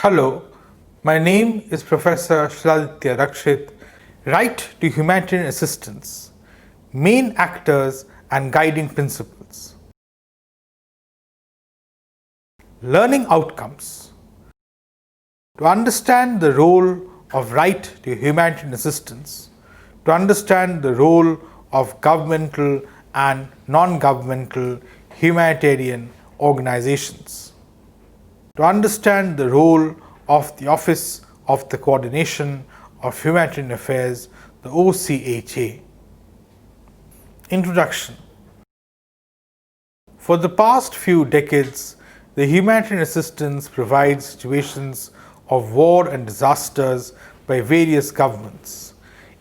Hello, my name is Professor Shiladitya Rakshit. Right to Humanitarian Assistance, Main Actors and Guiding Principles. Learning Outcomes. To understand the role of right to humanitarian assistance, to understand the role of governmental and non-governmental humanitarian organizations, to understand the role of the Office of the Coordination of Humanitarian Affairs, the OCHA. Introduction. For the past few decades, the humanitarian assistance provides situations of war and disasters by various governments,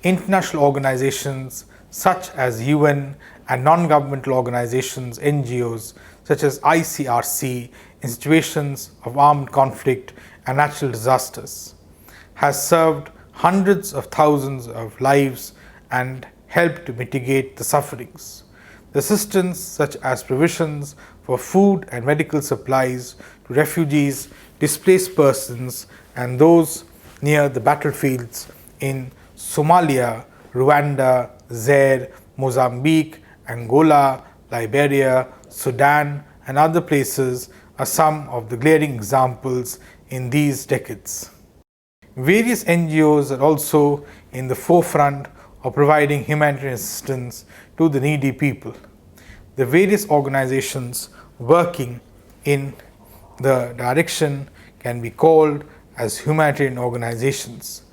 international organizations such as UN and non-governmental organizations, NGOs such as ICRC in situations of armed conflict and natural disasters, has served hundreds of thousands of lives and helped to mitigate the sufferings. The assistance such as provisions for food and medical supplies to refugees, displaced persons and those near the battlefields in Somalia, Rwanda, Zaire, Mozambique, Angola, Liberia, Sudan and other places are some of the glaring examples in these decades. Various NGOs are also in the forefront of providing humanitarian assistance to the needy people. The various organizations working in the direction can be called as humanitarian organizations.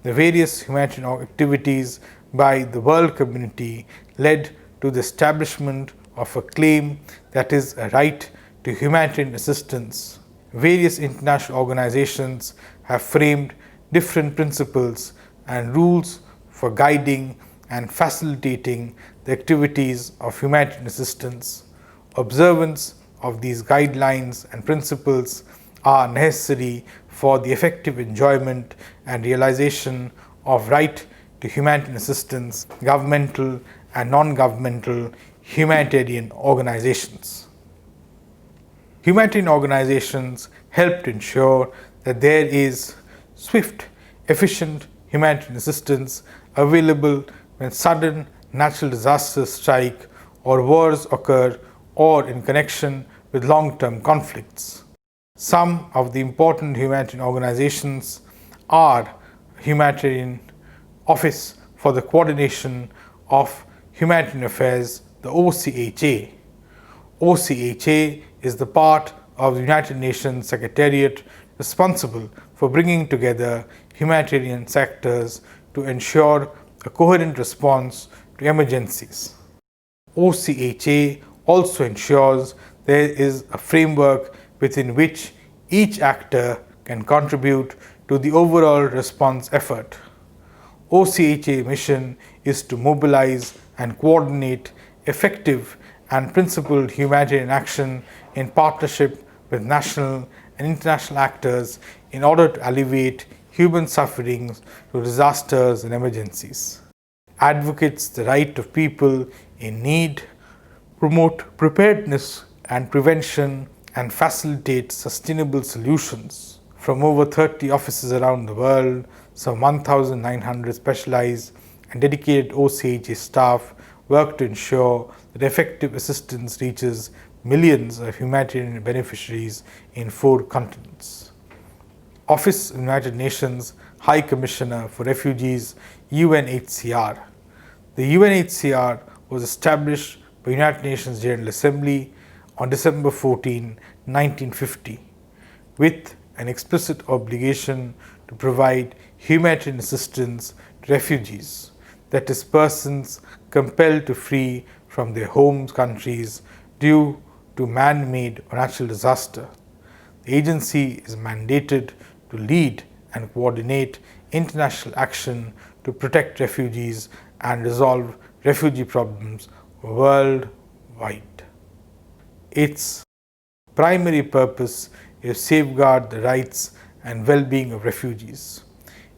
The various humanitarian activities by the world community led to the establishment of a claim that is a right to humanitarian assistance. Various international organizations have framed different principles and rules for guiding and facilitating the activities of humanitarian assistance. Observance of these guidelines and principles are necessary for the effective enjoyment and realization of right to humanitarian assistance, governmental and non-governmental humanitarian organizations. Humanitarian organizations help to ensure that there is swift, efficient humanitarian assistance available when sudden natural disasters strike or wars occur or in connection with long-term conflicts. Some of the important humanitarian organizations are Humanitarian Office for the Coordination of Humanitarian Affairs, the OCHA. OCHA is the part of the United Nations Secretariat responsible for bringing together humanitarian sectors to ensure a coherent response to emergencies. OCHA also ensures there is a framework within which each actor can contribute to the overall response effort. OCHA mission is to mobilize and coordinate effective and principled humanitarian action in partnership with national and international actors in order to alleviate human sufferings through disasters and emergencies. Advocates the right of people in need, promote preparedness and prevention, and facilitate sustainable solutions. From over 30 offices around the world, some 1,900 specialized and dedicated OCHA staff work to ensure that effective assistance reaches millions of humanitarian beneficiaries in 4 continents. Office of United Nations High Commissioner for Refugees, UNHCR. The UNHCR was established by United Nations General Assembly on December 14, 1950, with an explicit obligation to provide humanitarian assistance to refugees, that is, persons compelled to flee from their home countries due to man-made or natural disaster. The agency is mandated to lead and coordinate international action to protect refugees and resolve refugee problems worldwide. Its primary purpose is to safeguard the rights and well-being of refugees.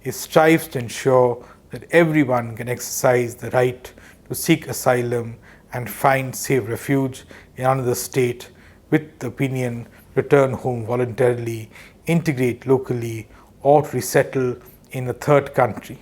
It strives to ensure that everyone can exercise the right to seek asylum and find safe refuge in another state with the opinion return home voluntarily integrate locally, or to resettle in a third country.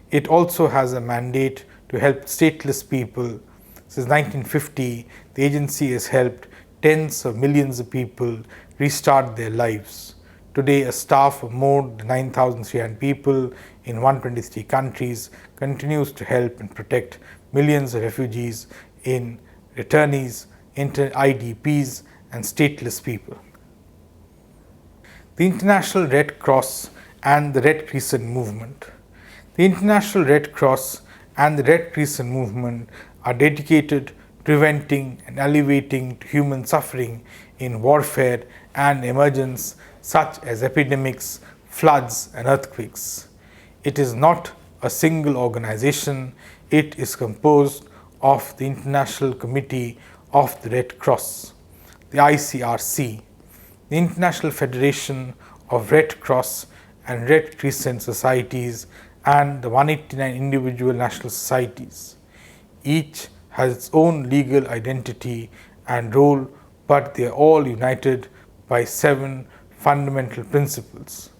It also has a mandate to help stateless people. Since 1950, the agency has helped tens of millions of people restart their lives. Today, a staff of more than 9,300 people in 123 countries continues to help and protect millions of refugees, returnees, IDPs, and stateless people. The International Red Cross and the Red Crescent Movement. The International Red Cross and the Red Crescent Movement are dedicated to preventing and alleviating human suffering in warfare and emergence such as epidemics, floods, and earthquakes. It is not a single organization. It is composed of the International Committee of the Red Cross, the ICRC, the International Federation of Red Cross and Red Crescent Societies, and the 189 individual national societies. Each has its own legal identity and role, but they are all united by 7 fundamental principles.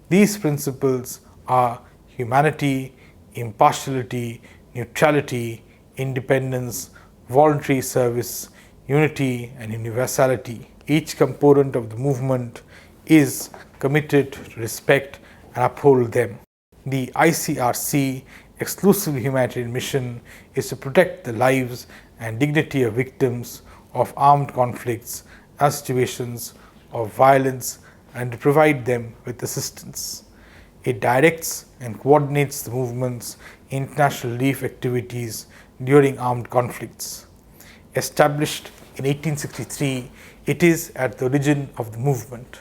These principles are humanity, impartiality, neutrality, independence, voluntary service, unity, and universality. Each component of the movement is committed to respect and uphold them. The ICRC exclusive humanitarian mission is to protect the lives and dignity of victims of armed conflicts and situations of violence and to provide them with assistance. It directs and coordinates the movement's international relief activities during armed conflicts. Established in 1863, it is at the origin of the movement.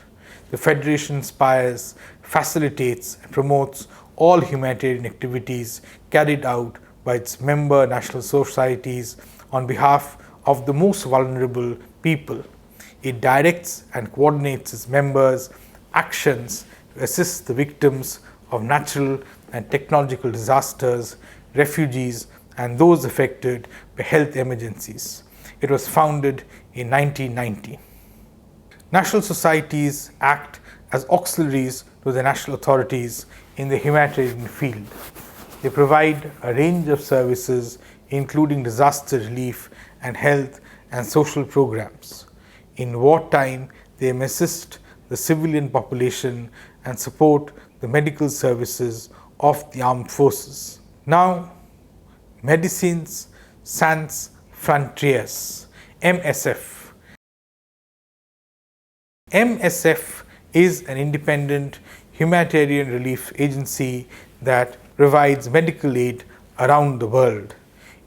The Federation inspires, facilitates, and promotes all humanitarian activities carried out by its member national societies on behalf of the most vulnerable people. It directs and coordinates its members' actions to assist the victims of natural and technological disasters, refugees, and those affected by health emergencies. It was founded in 1990. National societies act as auxiliaries to the national authorities in the humanitarian field. They provide a range of services including disaster relief and health and social programs. In wartime, they may assist the civilian population and support the medical services of the armed forces. Now, Médecins Sans Frontières, MSF. MSF is an independent humanitarian relief agency that provides medical aid around the world.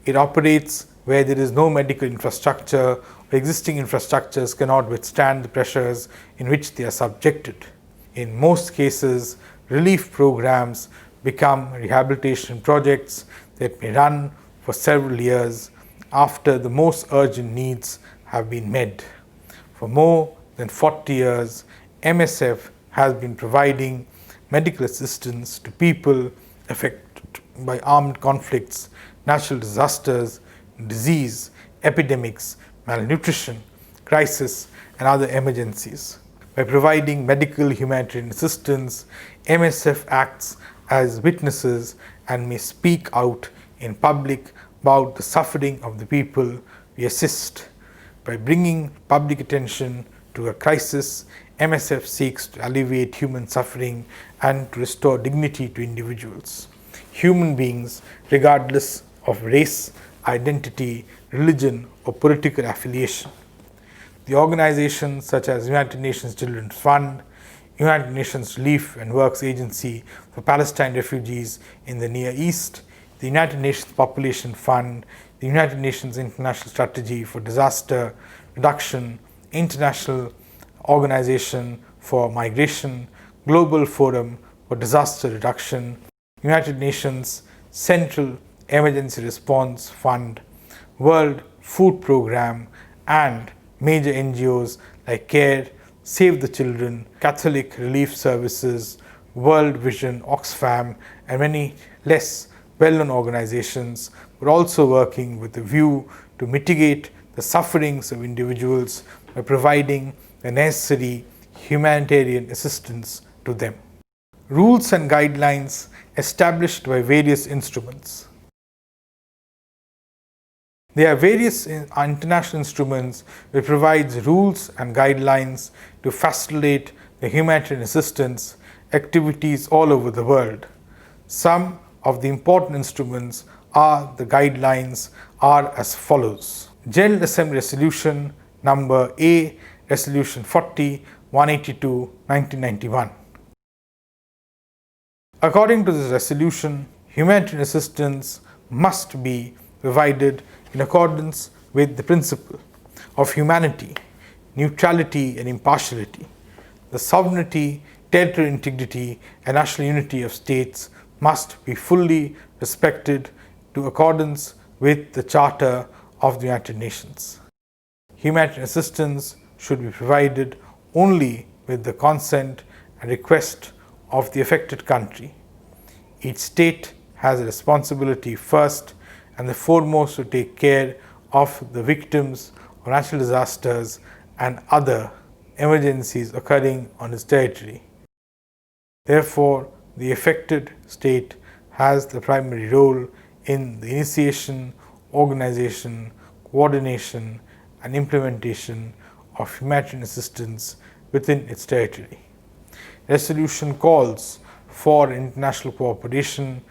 It operates where there is no medical infrastructure or existing infrastructures cannot withstand the pressures in which they are subjected. In most cases, relief programs become rehabilitation projects that may run for several years after the most urgent needs have been met. For more than 40 years, MSF has been providing medical assistance to people affected by armed conflicts, natural disasters, disease, epidemics, malnutrition, crisis, and other emergencies. By providing medical humanitarian assistance, MSF acts as witnesses and may speak out in public about the suffering of the people we assist. By bringing public attention to a crisis, MSF seeks to alleviate human suffering and to restore dignity to individuals, human beings, regardless of race, identity, religion, or political affiliation. The organizations such as United Nations Children's Fund, United Nations Relief and Works Agency for Palestine refugees in the Near East, the United Nations Population Fund, the United Nations International Strategy for Disaster Reduction, International Organization for Migration, Global Forum for Disaster Reduction, United Nations Central Emergency Response Fund, World Food Programme, and major NGOs like CARE, Save the Children, Catholic Relief Services, World Vision, Oxfam, and many less well-known organizations were also working with a view to mitigate the sufferings of individuals by providing the necessary humanitarian assistance to them. Rules and guidelines established by various instruments. There are various international instruments which provides rules and guidelines to facilitate the humanitarian assistance activities all over the world. Some of the important instruments are the guidelines are as follows. General Assembly Resolution number A, Resolution 40-182, 1991. According to this resolution, humanitarian assistance must be provided in accordance with the principle of humanity, neutrality and impartiality. The sovereignty, territorial integrity and national unity of states must be fully respected to accordance with the Charter of the United Nations. Humanitarian assistance should be provided only with the consent and request of the affected country. Each state has a responsibility first and the foremost to take care of the victims of natural disasters and other emergencies occurring on its territory. Therefore, the affected state has the primary role in the initiation, organization, coordination and implementation of humanitarian assistance within its territory. Resolution calls for international cooperation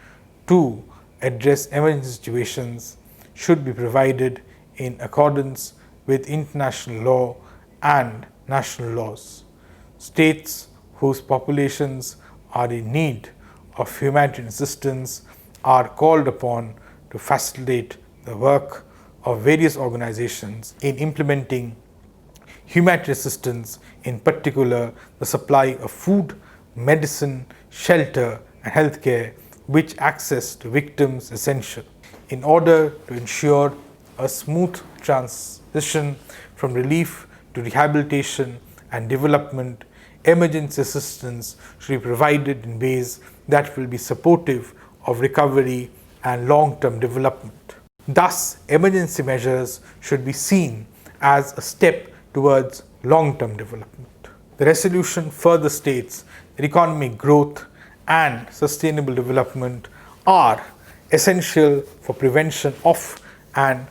to address emergency situations should be provided in accordance with international law and national laws. States whose populations are in need of humanitarian assistance are called upon to facilitate the work of various organizations in implementing humanitarian assistance, in particular the supply of food, medicine, shelter and healthcare, which access to victims essential. In order to ensure a smooth transition from relief to rehabilitation and development, emergency assistance should be provided in ways that will be supportive of recovery and long-term development. Thus, emergency measures should be seen as a step towards long-term development. The resolution further states that economic growth and sustainable development are essential for prevention of and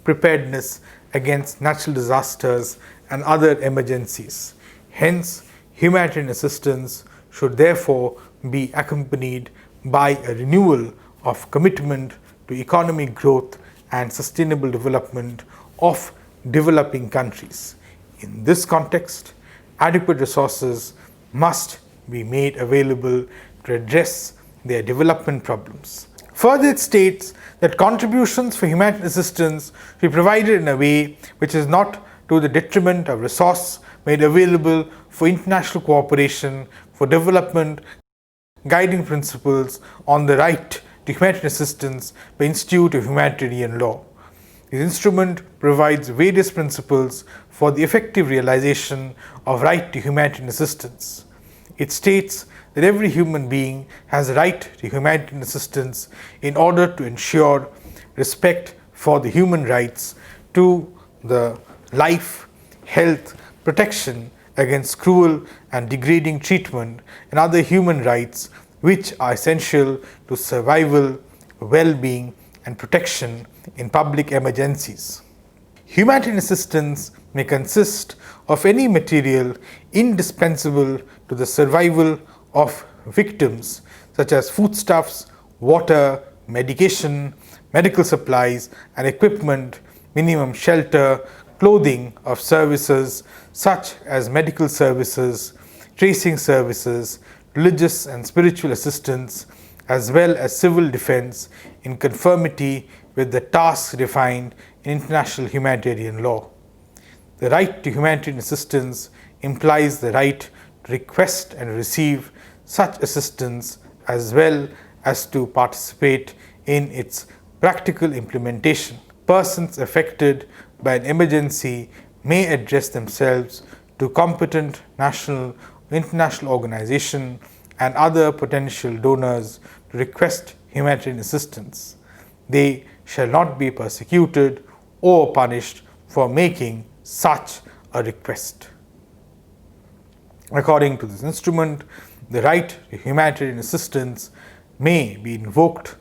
preparedness against natural disasters and other emergencies. Hence, humanitarian assistance should therefore be accompanied by a renewal of commitment to economic growth and sustainable development of developing countries. In this context, adequate resources must be made available to address their development problems. Further, it states that contributions for humanitarian assistance should be provided in a way which is not to the detriment of resources made available for international cooperation for development, guiding principles on the right to humanitarian assistance by Institute of Humanitarian Law. This instrument provides various principles for the effective realization of right to humanitarian assistance. It states that every human being has a right to humanitarian assistance in order to ensure respect for the human rights to the life, health, protection against cruel and degrading treatment and other human rights which are essential to survival, well-being and protection in public emergencies. Humanitarian assistance may consist of any material indispensable to the survival of victims such as foodstuffs, water, medication, medical supplies and equipment, minimum shelter, clothing of services such as medical services, tracing services, religious and spiritual assistance, as well as civil defense in conformity with the tasks defined in international humanitarian law. The right to humanitarian assistance implies the right to request and receive such assistance as well as to participate in its practical implementation. Persons affected by an emergency may address themselves to competent national or international organization and other potential donors to request humanitarian assistance. They shall not be persecuted or punished for making such a request. According to this instrument, the right to humanitarian assistance may be invoked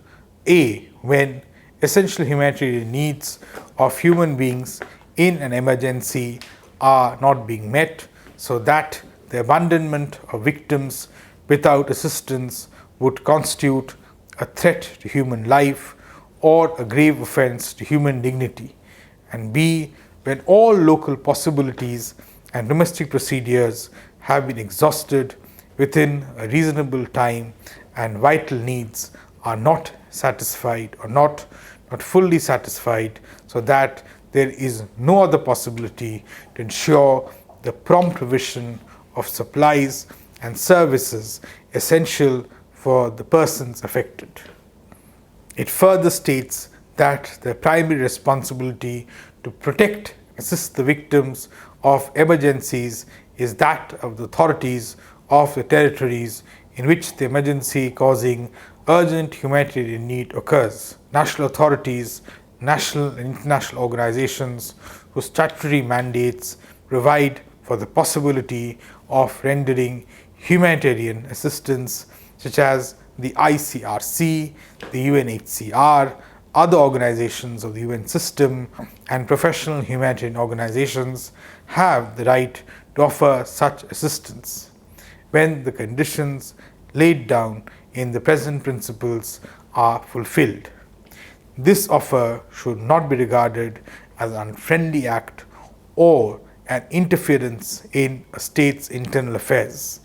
a. when essential humanitarian needs of human beings in an emergency are not being met, so that the abandonment of victims without assistance would constitute a threat to human life or a grave offense to human dignity, and b. when all local possibilities and domestic procedures have been exhausted within a reasonable time and vital needs are not satisfied or not fully satisfied, so that there is no other possibility to ensure the prompt provision of supplies and services essential for the persons affected. It further states that the primary responsibility to protect and assist the victims of emergencies is that of the authorities of the territories in which the emergency causing urgent humanitarian need occurs. National authorities, national and international organizations whose statutory mandates provide for the possibility of rendering humanitarian assistance, such as the ICRC, the UNHCR, other organizations of the UN system, and professional humanitarian organizations have the right to offer such assistance when the conditions laid down in the present principles are fulfilled. This offer should not be regarded as an unfriendly act or an interference in a state's internal affairs.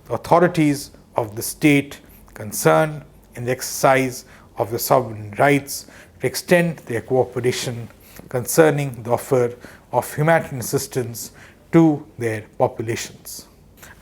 The authorities of the state concerned in the exercise of the sovereign rights to extend their cooperation concerning the offer of humanitarian assistance to their populations.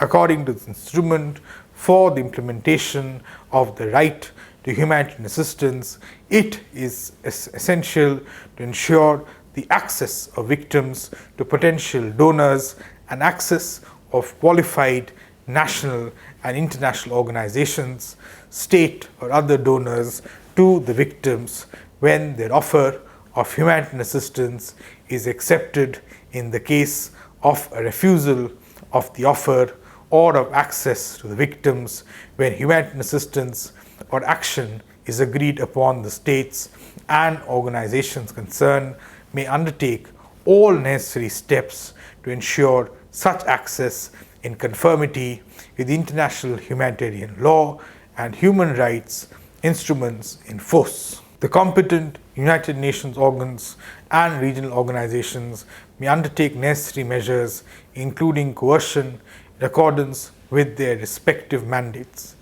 According to this instrument, for the implementation of the right to humanitarian assistance, it is essential to ensure the access of victims to potential donors and access of qualified national and international organizations, state or other donors to the victims when their offer of humanitarian assistance is accepted in the case of a refusal of the offer or of access to the victims when humanitarian assistance or action is agreed upon. The states and organizations concerned may undertake all necessary steps to ensure such access in conformity with international humanitarian law and human rights instruments in force. The competent United Nations organs and regional organizations may undertake necessary measures, including coercion, in accordance with their respective mandates.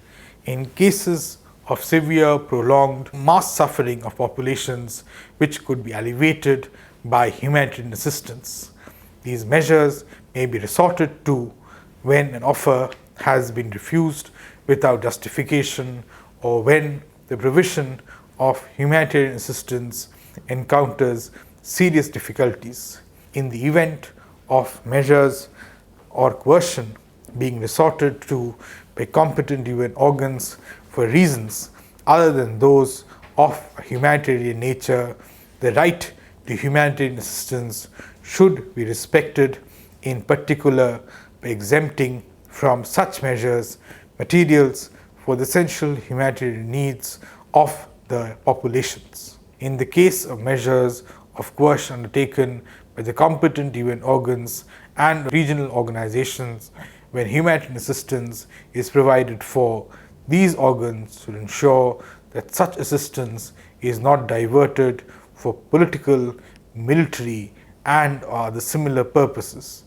In cases of severe, prolonged mass suffering of populations which could be alleviated by humanitarian assistance, these measures may be resorted to when an offer has been refused without justification or when the provision of humanitarian assistance encounters serious difficulties. In the event of measures or coercion being resorted to by competent UN organs for reasons other than those of a humanitarian nature, the right to humanitarian assistance should be respected, in particular by exempting from such measures materials for the essential humanitarian needs of the populations. In the case of measures of coercion undertaken by the competent UN organs and regional organizations, when humanitarian assistance is provided for, these organs should ensure that such assistance is not diverted for political, military, and other similar purposes,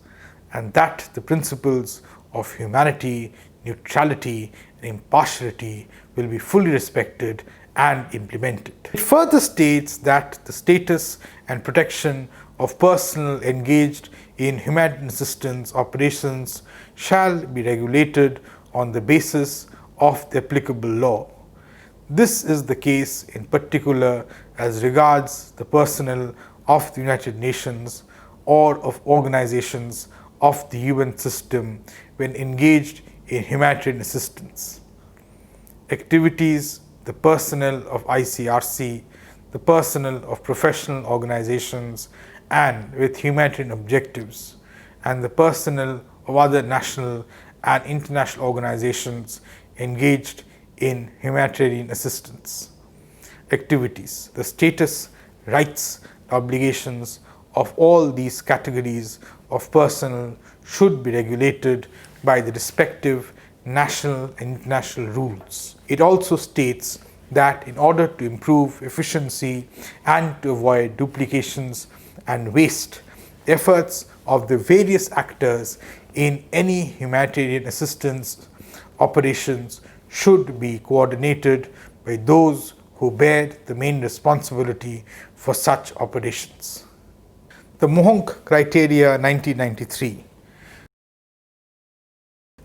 and that the principles of humanity, neutrality, and impartiality will be fully respected and implemented. It further states that the status and protection of personnel engaged in humanitarian assistance operations shall be regulated on the basis of the applicable law. This is the case in particular as regards the personnel of the United Nations or of organizations of the UN system when engaged in humanitarian assistance. Activities, the personnel of ICRC, the personnel of professional organizations and with humanitarian objectives, and the personnel of other national and international organizations engaged in humanitarian assistance activities. The status, rights, and obligations of all these categories of personnel should be regulated by the respective national and international rules. It also states that in order to improve efficiency and to avoid duplications and waste, efforts of the various actors in any humanitarian assistance operations should be coordinated by those who bear the main responsibility for such operations. The Mohonk Criteria 1993.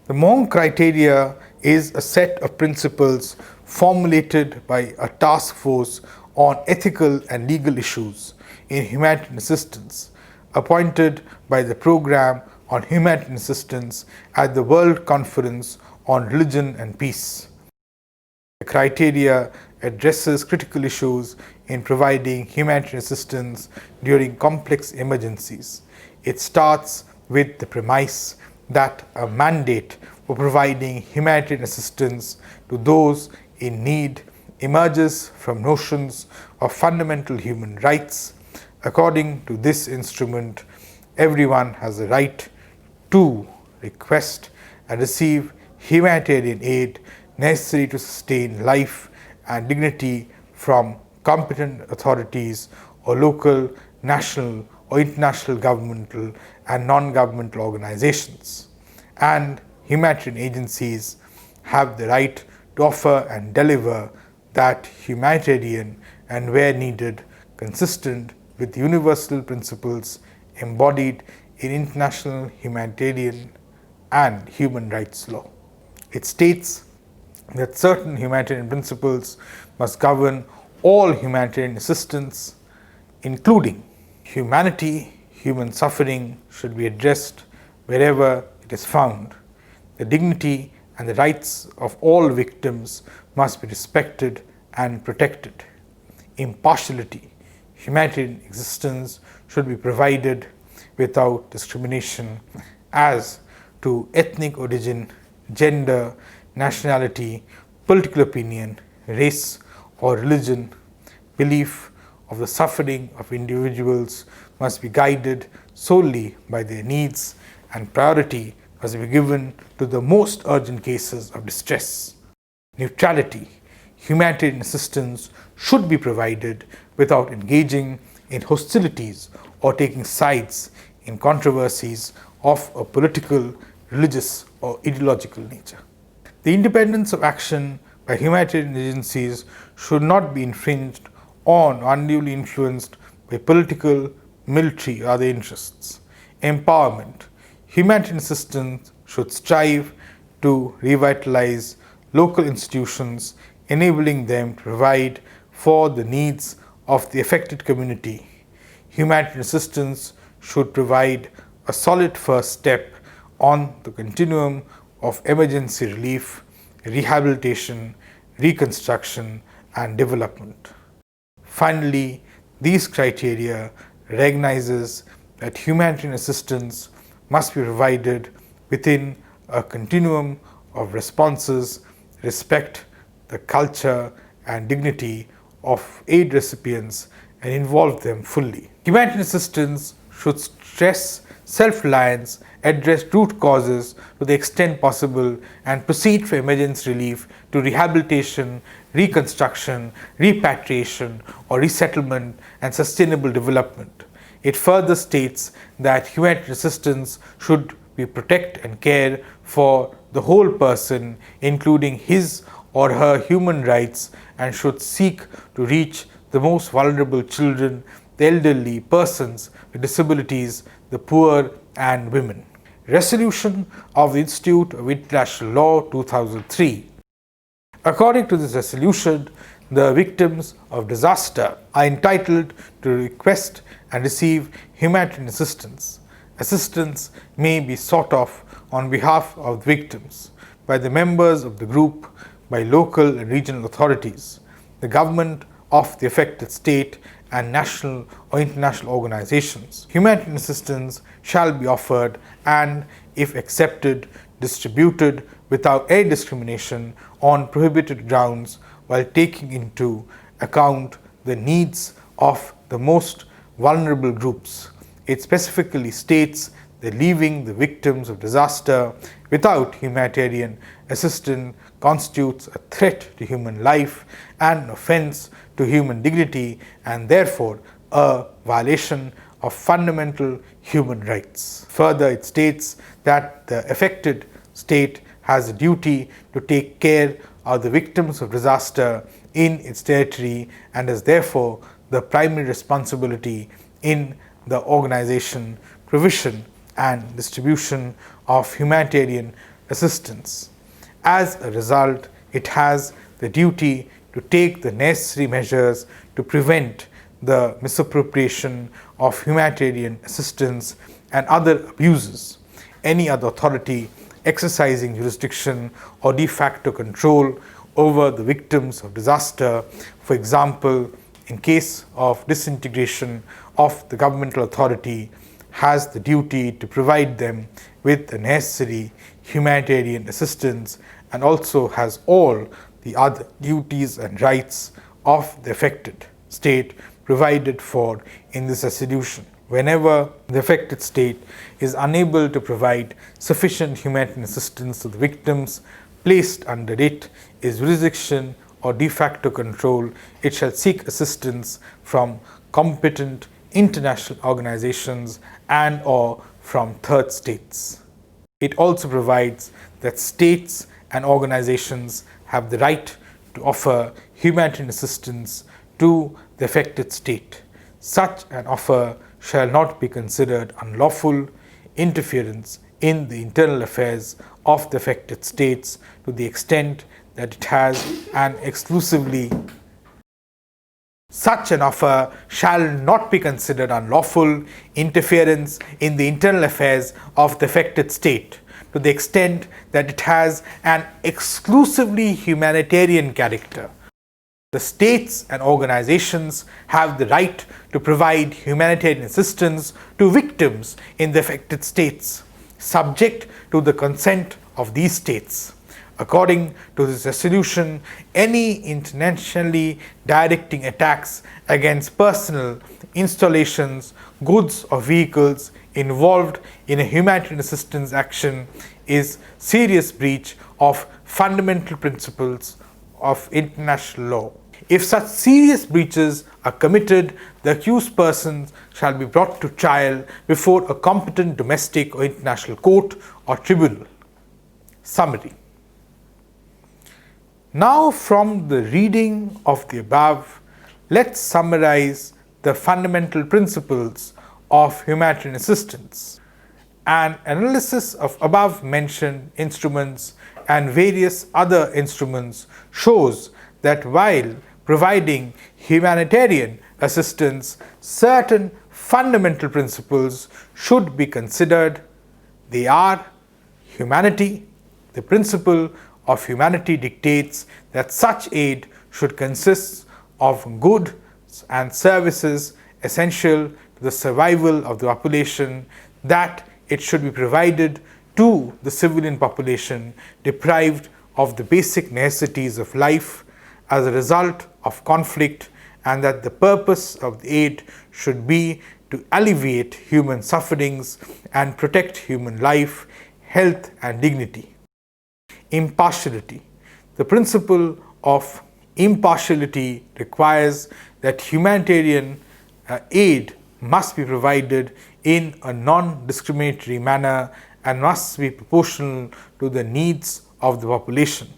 The Mohonk Criteria is a set of principles formulated by a task force on ethical and legal issues in humanitarian assistance, appointed by the Program on Humanitarian Assistance at the World Conference on Religion and Peace. The criteria addresses critical issues in providing humanitarian assistance during complex emergencies. It starts with the premise that a mandate for providing humanitarian assistance to those in need emerges from notions of fundamental human rights. According to this instrument, everyone has the right to request and receive humanitarian aid necessary to sustain life and dignity from competent authorities or local, national, or international governmental and non-governmental organizations. And humanitarian agencies have the right to offer and deliver that humanitarian and, where needed, consistent with universal principles embodied in international humanitarian and human rights law. It states that certain humanitarian principles must govern all humanitarian assistance, including humanity. Human suffering should be addressed wherever it is found. The dignity and the rights of all victims must be respected and protected. Impartiality. Humanitarian assistance should be provided without discrimination as to ethnic origin, gender, nationality, political opinion, race or religion. Belief of the suffering of individuals must be guided solely by their needs, and priority must be given to the most urgent cases of distress. Neutrality. Humanitarian assistance should be provided without engaging in hostilities or taking sides in controversies of a political, religious, or ideological nature. The independence of action by humanitarian agencies should not be infringed on or unduly influenced by political, military, or other interests. Empowerment. Humanitarian assistance should strive to revitalize local institutions, enabling them to provide for the needs of the affected community. Humanitarian assistance should provide a solid first step on the continuum of emergency relief, rehabilitation, reconstruction, and development. Finally, these criteria recognizes that humanitarian assistance must be provided within a continuum of responses, respect the culture and dignity of aid recipients, and involve them fully. Humanitarian assistance should stress self-reliance, address root causes to the extent possible, and proceed from emergency relief to rehabilitation, reconstruction, repatriation, or resettlement and sustainable development. It further states that humanitarian assistance should be protect and care for the whole person, including his or her human rights, and should seek to reach the most vulnerable children, the elderly, persons with disabilities, the poor, and women. Resolution of the Institute of International Law 2003. According to this resolution, the victims of disaster are entitled to request and receive humanitarian assistance. Assistance may be sought of on behalf of the victims by the members of the group, by local and regional authorities, the government of the affected state, and national or international organizations. Humanitarian assistance shall be offered and, if accepted, distributed without any discrimination on prohibited grounds while taking into account the needs of the most vulnerable groups. It specifically states that leaving the victims of disaster without humanitarian assistance constitutes a threat to human life and an offense to human dignity and therefore a violation of fundamental human rights. Further, it states that the affected state has a duty to take care of the victims of disaster in its territory and is therefore the primary responsibility in the organization, provision and distribution of humanitarian assistance. As a result, it has the duty to take the necessary measures to prevent the misappropriation of humanitarian assistance and other abuses. Any other authority exercising jurisdiction or de facto control over the victims of disaster, for example, in case of disintegration of the governmental authority, has the duty to provide them with the necessary humanitarian assistance and also has all the other duties and rights of the affected state provided for in this resolution. Whenever the affected state is unable to provide sufficient humanitarian assistance to the victims placed under its jurisdiction or de facto control, it shall seek assistance from competent international organizations and or from third states. It also provides that states and organizations have the right to offer humanitarian assistance to the affected state. Such an offer shall not be considered unlawful interference in the internal affairs of the affected states to the extent that it has an exclusively Such an offer shall not be considered unlawful interference in the internal affairs of the affected state to the extent that it has an exclusively humanitarian character. The states and organizations have the right to provide humanitarian assistance to victims in the affected states, subject to the consent of these states. According to this resolution, any intentionally directing attacks against personnel, installations, goods or vehicles involved in a humanitarian assistance action is serious breach of fundamental principles of international law. If such serious breaches are committed, the accused persons shall be brought to trial before a competent domestic or international court or tribunal. Summary. Now, from the reading of the above, let's summarize the fundamental principles of humanitarian assistance. An analysis of above mentioned instruments and various other instruments shows that while providing humanitarian assistance, certain fundamental principles should be considered. They are humanity. The principle of humanity dictates that such aid should consist of goods and services essential to the survival of the population, that it should be provided to the civilian population deprived of the basic necessities of life as a result of conflict, and that the purpose of the aid should be to alleviate human sufferings and protect human life, health and dignity. Impartiality. The principle of impartiality requires that humanitarian aid must be provided in a non-discriminatory manner and must be proportional to the needs of the population.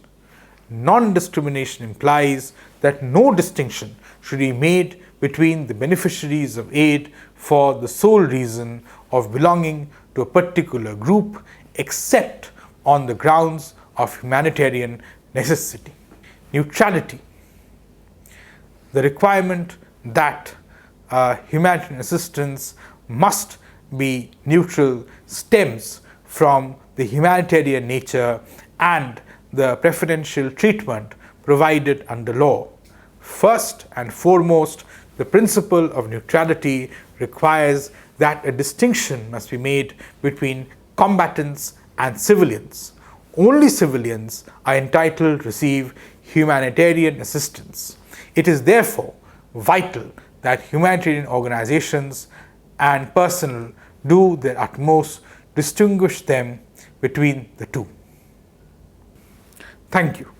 Non-discrimination implies that no distinction should be made between the beneficiaries of aid for the sole reason of belonging to a particular group except on the grounds of humanitarian necessity. Neutrality. The requirement that humanitarian assistance must be neutral stems from the humanitarian nature and the preferential treatment provided under law. First and foremost, the principle of neutrality requires that a distinction must be made between combatants and civilians. Only civilians are entitled to receive humanitarian assistance. It is therefore vital that humanitarian organizations and personnel do their utmost to distinguish them between the two. Thank you.